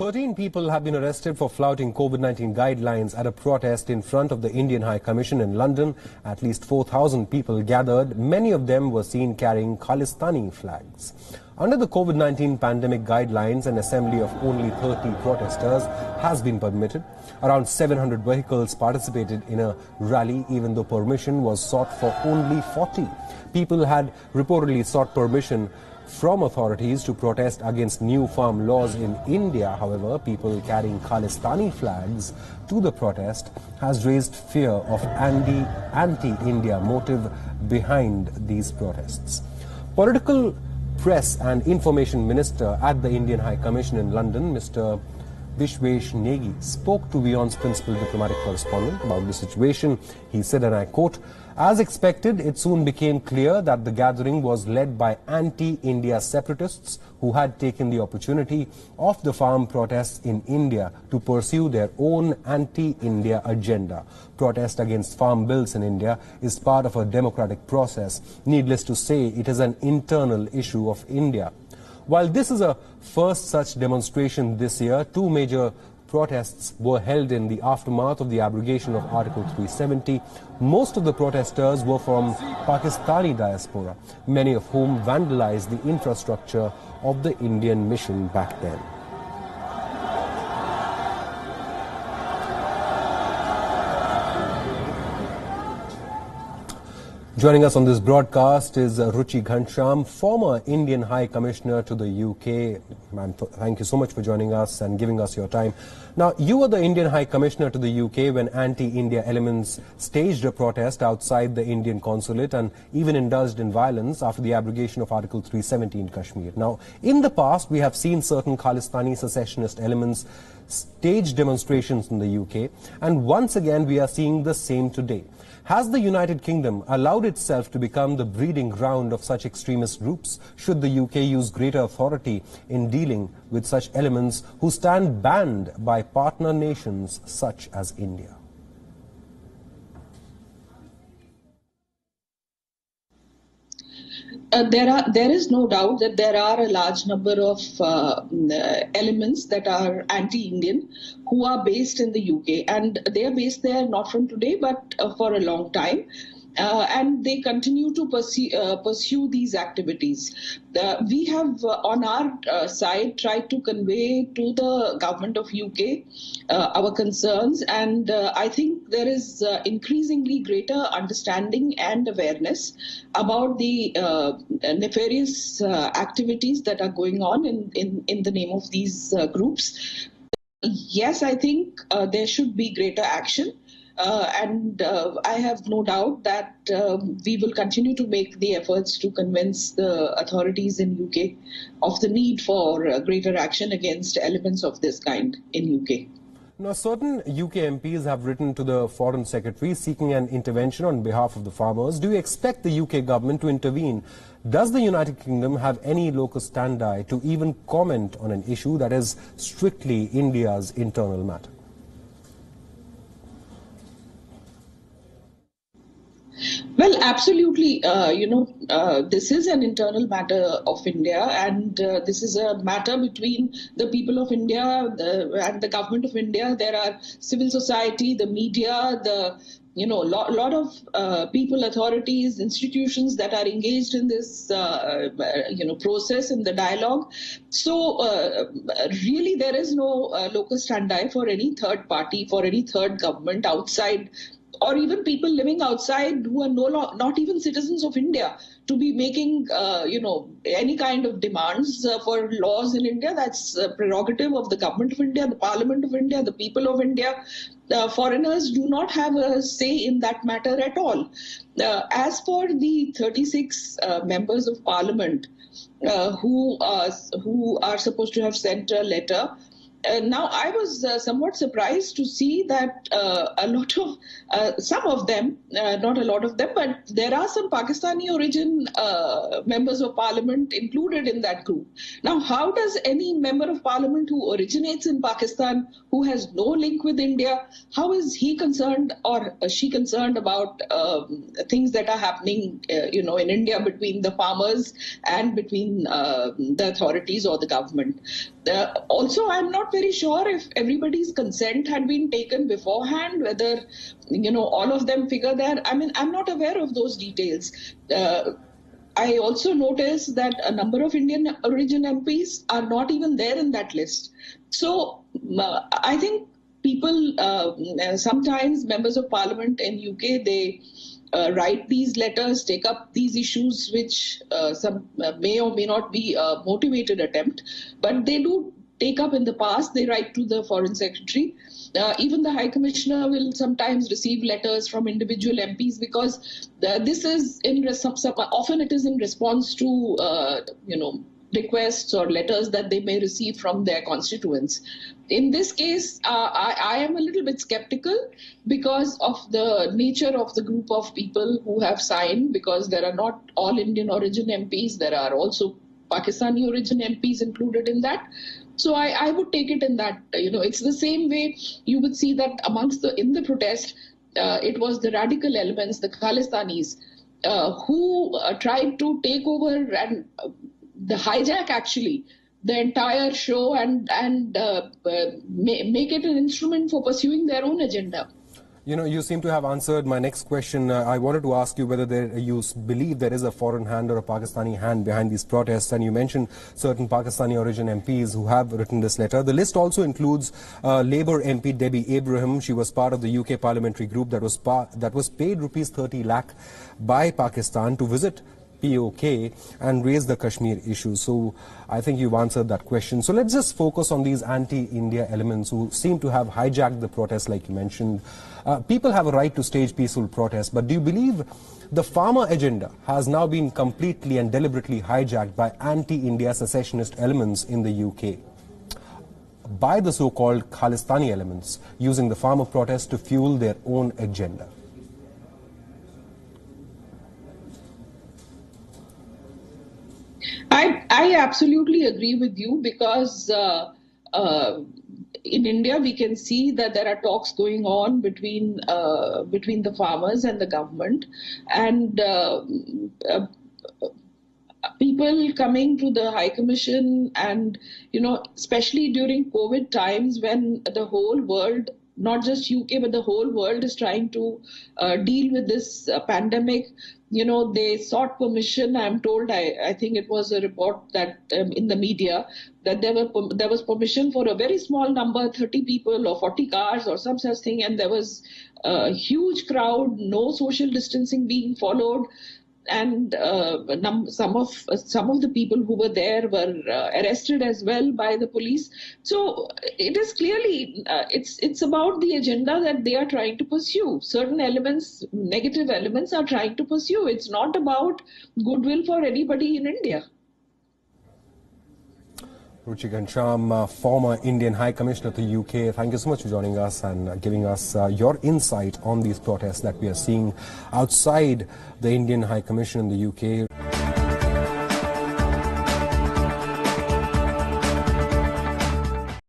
13 people have been arrested for flouting COVID-19 guidelines at a protest in front of the Indian High Commission in London. At least 4,000 people gathered. Many of them were seen carrying Khalistani flags. Under the COVID-19 pandemic guidelines, an assembly of only 30 protesters has been permitted. Around 700 vehicles participated in a rally, even though permission was sought for only 40. People had reportedly sought permission from authorities to protest against new farm laws in India. However, people carrying Khalistani flags to the protest has raised fear of anti-India motive behind these protests. Political Press and Information Minister at the Indian High Commission in London, Mr. Vishwesh Negi, spoke to WION's principal diplomatic correspondent about the situation. He said, and I quote, "As expected, it soon became clear that the gathering was led by anti-India separatists who had taken the opportunity of the farm protests in India to pursue their own anti-India agenda. Protest against farm bills in India is part of a democratic process. Needless to say, it is an internal issue of India." While this is a first such demonstration this year, two major protests were held in the aftermath of the abrogation of Article 370. Most of the protesters were from Pakistani diaspora, many of whom vandalized the infrastructure of the Indian mission back then. Joining us on this broadcast is Ruchi Ghanshyam, former Indian High Commissioner to the UK. Ma'am, thank you so much for joining us and giving us your time. Now, you were the Indian High Commissioner to the UK when anti-India elements staged a protest outside the Indian consulate and even indulged in violence after the abrogation of Article 370 in Kashmir. Now, in the past, we have seen certain Khalistani secessionist elements stage demonstrations in the UK, and once again we are seeing the same today. Has the United Kingdom allowed itself to become the breeding ground of such extremist groups? Should the UK use greater authority in dealing with such elements who stand banned by partner nations such as India? There is no doubt that there are a large number of elements that are anti-Indian who are based in the UK, and they are based there not from today but for a long time. And they continue to pursue these activities. We have on our side tried to convey to the government of UK our concerns, and I think there is increasingly greater understanding and awareness about the nefarious activities that are going on in the name of these groups. Yes, I think there should be greater action. And I have no doubt that we will continue to make the efforts to convince the authorities in UK of the need for greater action against elements of this kind in UK. Now, certain UK MPs have written to the Foreign Secretary seeking an intervention on behalf of the farmers. Do you expect the UK government to intervene? Does the United Kingdom have any locus standi to even comment on an issue that is strictly India's internal matter? Well, absolutely. This is an internal matter of India, and this is a matter between the people of India and the government of India. There are civil society, the media, lot of people, authorities, institutions that are engaged in this, process and the dialogue. So really, there is no locus standi for any third party, for any third government outside, or even people living outside who are not even citizens of India, to be making, any kind of demands for laws in India. That's a prerogative of the government of India, the Parliament of India, the people of India. Foreigners do not have a say in that matter at all. As for the 36 members of Parliament who are supposed to have sent a letter, now, I was somewhat surprised to see that some of them, not a lot of them, but there are some Pakistani origin members of parliament included in that group. Now, how does any member of parliament who originates in Pakistan, who has no link with India, how is he concerned or she concerned about things that are happening, in India between the farmers and between the authorities or the government? Also, I'm not very sure if everybody's consent had been taken beforehand, whether, all of them figure there. I mean, I'm not aware of those details. I also noticed that a number of Indian origin MPs are not even there in that list. So I think people, sometimes members of parliament in UK, they write these letters, take up these issues, which some may or may not be a motivated attempt, but they do take up in the past. They write to the Foreign Secretary. Even the High Commissioner will sometimes receive letters from individual MPs, because this is often it is in response to requests or letters that they may receive from their constituents. In this case, I am a little bit skeptical because of the nature of the group of people who have signed, because there are not all Indian origin MPs. There are also Pakistani origin MPs included in that. So I would take it in that, it's the same way you would see that in the protest, it was the radical elements, the Khalistanis, who tried to take over and the hijack actually the entire show and make it an instrument for pursuing their own agenda. You seem to have answered my next question. I wanted to ask you whether you believe there is a foreign hand or a Pakistani hand behind these protests, and you mentioned certain Pakistani origin MPs who have written this letter. The list also includes Labour MP Debbie Abraham. She was part of the UK parliamentary group that was paid rupees 30 lakh by Pakistan to visit POK and raise the Kashmir issue. So I think you've answered that question. So let's just focus on these anti-India elements who seem to have hijacked the protest, like you mentioned. People have a right to stage peaceful protests, but do you believe the farmer agenda has now been completely and deliberately hijacked by anti-India secessionist elements in the UK? By the so-called Khalistani elements, using the farmer protest to fuel their own agenda? I absolutely agree with you, because in India we can see that there are talks going on between the farmers and the government, and people coming to the High Commission, and especially during COVID times, when the whole world, not just UK, but the whole world is trying to deal with this pandemic. They sought permission. I'm told, I think it was a report that in the media, that there was permission for a very small number, 30 people or 40 cars or some such thing, and there was a huge crowd, no social distancing being followed. And some of the people who were there were arrested as well by the police. So it is clearly it's about the agenda that they are trying to pursue. Certain elements, negative elements, are trying to pursue. It's not about goodwill for anybody in India. Ruchi Ghanshyam, former Indian High Commissioner to the UK, thank you so much for joining us and giving us your insight on these protests that we are seeing outside the Indian High Commission in the UK.